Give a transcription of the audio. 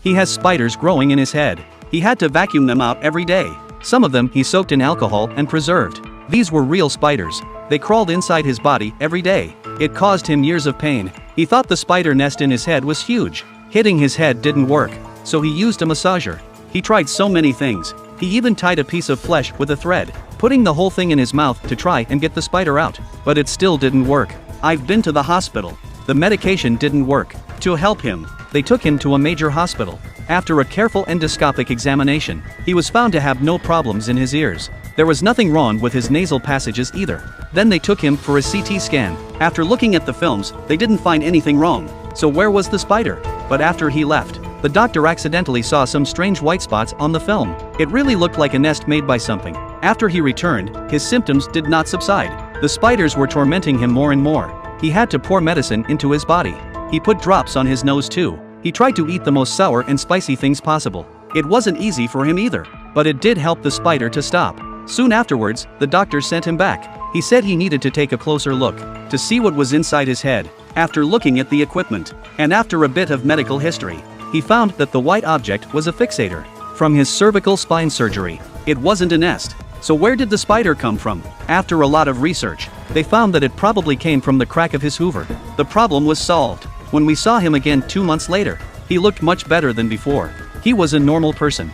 He has spiders growing in his head. He had to vacuum them out every day. Some of them he soaked in alcohol and preserved. These were real spiders. They crawled inside his body every day. It caused him years of pain. He thought the spider nest in his head was huge. Hitting his head didn't work, so he used a massager. He tried so many things. He even tied a piece of flesh with a thread, putting the whole thing in his mouth to try and get the spider out. But it still didn't work. I've been to the hospital. The medication didn't work. To help him, they took him to a major hospital. After a careful endoscopic examination, he was found to have no problems in his ears. There was nothing wrong with his nasal passages either. Then they took him for a CT scan. After looking at the films, they didn't find anything wrong. So where was the spider? But after he left, the doctor accidentally saw some strange white spots on the film. It really looked like a nest made by something. After he returned, his symptoms did not subside. The spiders were tormenting him more and more. He had to pour medicine into his body. He put drops on his nose too. He tried to eat the most sour and spicy things possible. It wasn't easy for him either, but it did help the spider to stop. Soon afterwards, the doctor sent him back. He said he needed to take a closer look to see what was inside his head. After looking at the equipment, and after a bit of medical history, he found that the white object was a fixator from his cervical spine surgery. It wasn't a nest. So where did the spider come from? After a lot of research, they found that it probably came from the crack of his Hoover. The problem was solved. When we saw him again 2 months later, he looked much better than before. He was a normal person.